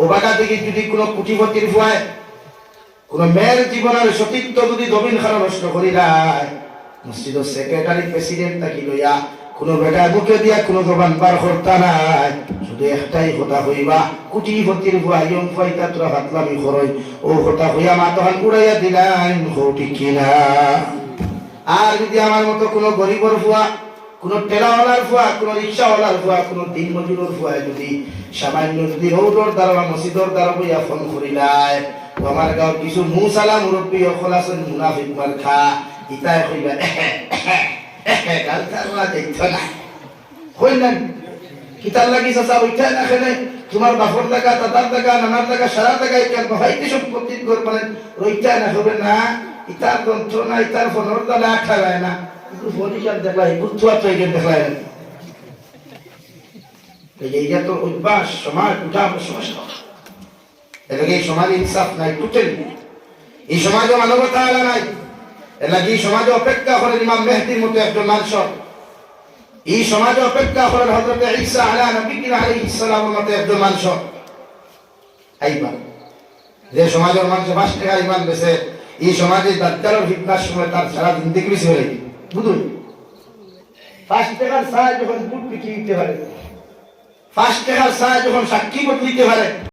ও বাগা থেকে যদি কোনো কুটিপতির ফুয়ায় কোন মেয়ের জীবনের সতীত্ব যদি দবিন খানো নষ্ট করি রায় মসজিদের সেক্রেটারি প্রেসিডেন্ট থাকি লইয়া কোনো বেটা মুখে দিয়া কোনো জবান বার করতা নাই, শুধু একটাই কথা হইবা কুটিপতির ফুয়া ইয়ং ফুয়াইতা তোরা হাতলামি করই ও কথা হইয়া মাতহান উড়াইয়া দিলাম ঠিক কিনা। আর যদি আমার মতো কোনো গরিবর ফুয়া, কোনো টেলাওয়ালার ফুয়া, কোনো রিক্সাওয়ালার ফুয়া, কোনো দিন মজুরের ফুয়া যদি সামান্য যদি রৌদর দ্বারা বা মসজিদর দ্বারা বইয়া ফোন করিলায় তো আমার গাঁর কিছু মুসালা মুরব্বী অকল আছেন মুনাফিক মার খা ইতায় কইবা কাল তারা দেখতো না কইলেন কিতার লাগি চাচা ওইটা না খেলে তোমার বাপর টাকা দাদার টাকা নানার টাকা সারা টাকা ইটার ভাইতে সম্পত্তির ঘর মানে ওইটা না হবে না ইতার যন্ত্রণা ইতার ফোনের দ্বারা খাওয়ায় না কিন্তু ফোনিকার দেখলাই বুঝুয়া তো এগিয়ে দেখলাই এইটা তো অভ্যাস সমাজ উঠা সমস্যা। এলাকি এই সমাজে ইনসাফ নাই, টুটেল এই সমাজে মানবতা আলা নাই। এলাকি এই সমাজে অপেক্ষা করেন ইমাম মেহদির মতো একজন মানুষ, এই সমাজে অপেক্ষা করেন হযরত ঈসা আলাইহিস সালামের মতো একজন মানুষ। আইবা যে সমাজের মানুষ 5 টাকা ইমান বেছে এই সমাজে দাজ্জালের ফিতনার সময় তার সারা জিন্দেগি বেশি হয়ে বুঝুন 5 টাকার সাহায্য যখন বুট পিটিয়ে দিতে পারে, 5 টাকার সাহায্য যখন সাক্ষী বদলিতে পারে